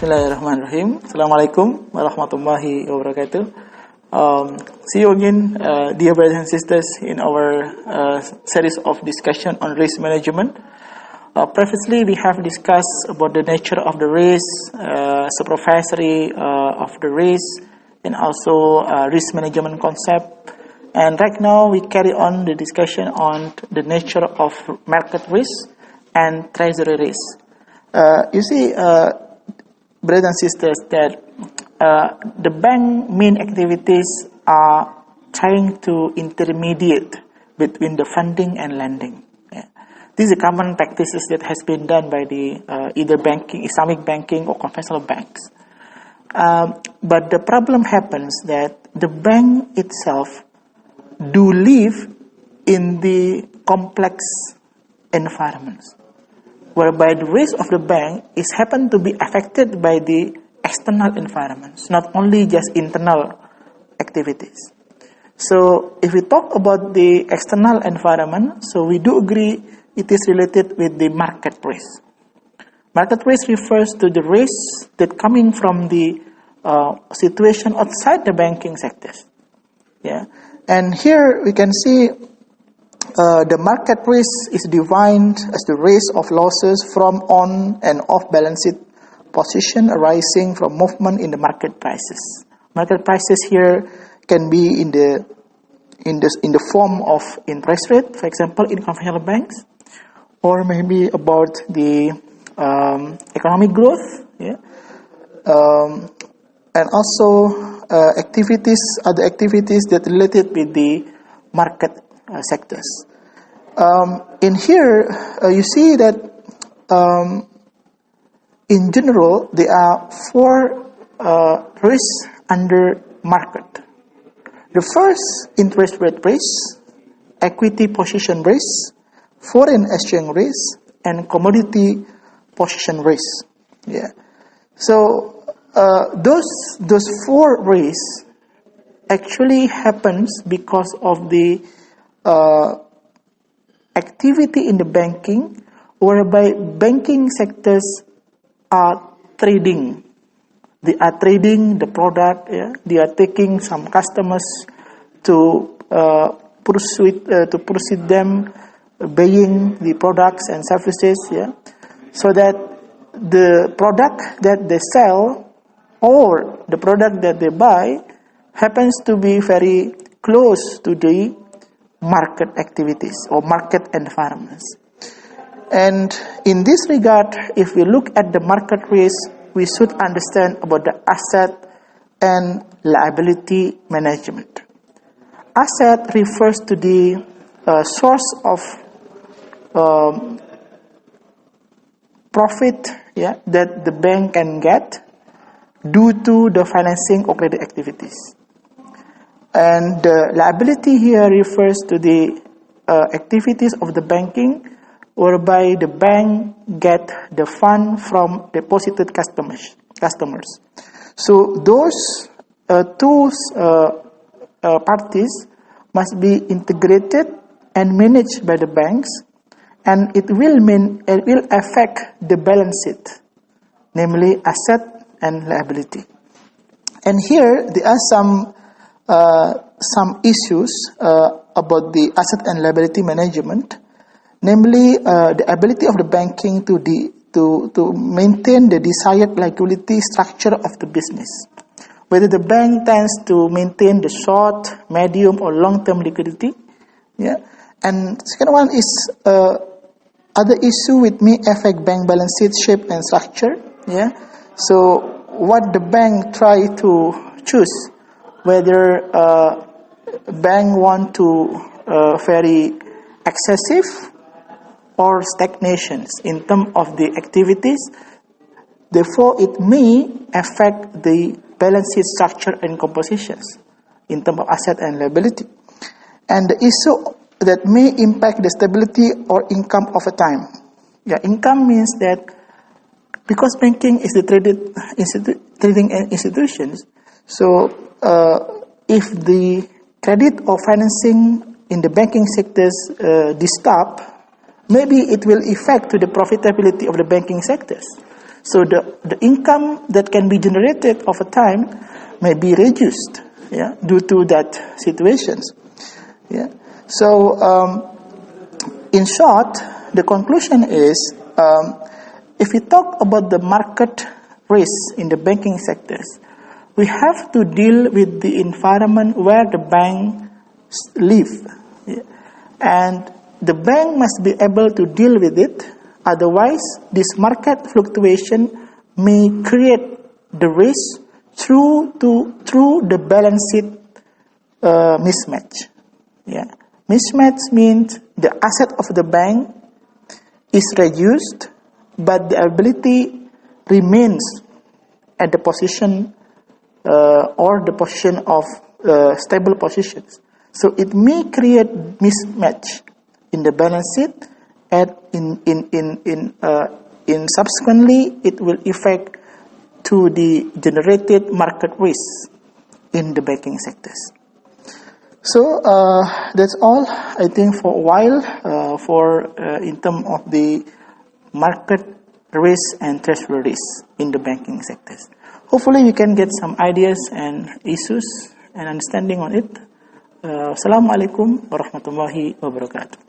Bismillahirrahmanirrahim. Assalamualaikum warahmatullahi wabarakatuh. See you again, dear brothers and sisters, in our series of discussion on risk management. Previously, we have discussed about the nature of the risk, supervisory of the risk, and also risk management concept. And right now, we carry on the discussion on the nature of market risk and treasury risk. You see, brothers and sisters, that the bank main activities are trying to intermediate between the funding and lending. Yeah. These are common practices that has been done by the either banking, Islamic banking, or conventional banks. But the problem happens that the bank itself do live in the complex environments, whereby the risk of the bank is happen to be affected by the external environments, not only just internal activities. So if we talk about the external environment, so we do agree it is related with the market risk. Market risk refers to the risks that coming from the situation outside the banking sectors. Yeah, and here we can see the market risk is defined as the risk of losses from on and off balance sheet position arising from movement in the market prices. Market prices here can be in the form of interest rate, for example, in conventional banks, or maybe about the economic growth, yeah, and also other activities that related with the market sectors. In here, you see that in general, there are four risks under market. The first, interest rate risk, equity position risk, foreign exchange risk, and commodity position risk. Yeah. So those four risks actually happens because of the activity in the banking, whereby banking sectors are trading. They are trading the product. Yeah? They are taking some customers to proceed them buying the products and services. Yeah, so that the product that they sell or the product that they buy happens to be very close to the market activities or market environments. And in this regard, if we look at the market risk, we should understand about the asset and liability management. Asset refers to the source of profit, yeah, that the bank can get due to the financing or credit activities. And the liability here refers to the activities of the banking, whereby the bank get the fund from deposited customers. So those two parties must be integrated and managed by the banks, and it will affect the balance sheet, namely asset and liability. And here there are some issues about the asset and liability management, namely the ability of the banking to maintain the desired liquidity structure of the business. Whether the bank tends to maintain the short, medium, or long-term liquidity. Yeah. And second one is other issue which may affect bank balance sheet shape and structure. Yeah. So what the bank try to choose, whether bank want to very excessive or stagnations in terms of the activities. Therefore, it may affect the balance sheet structure and compositions in terms of asset and liability. And the issue that may impact the stability or income over time. Yeah, income means that because banking is the trading institutions, so if the credit or financing in the banking sectors disturb, maybe it will affect to the profitability of the banking sectors. So the income that can be generated over time may be reduced, yeah, due to that situations. Yeah. So in short, the conclusion is, if we talk about the market risk in the banking sectors, we have to deal with the environment where the bank live, yeah. And the bank must be able to deal with it. Otherwise, this market fluctuation may create the risk through the balance sheet mismatch. Yeah. Mismatch means the asset of the bank is reduced, but the ability remains at the position or the position of stable positions. So it may create mismatch in the balance sheet, and in subsequently it will affect to the generated market risk in the banking sectors. So that's all I think for a while in terms of the market risk and treasury risk in the banking sectors. Hopefully we can get some ideas and issues and understanding on it. Assalamualaikum warahmatullahi wabarakatuh.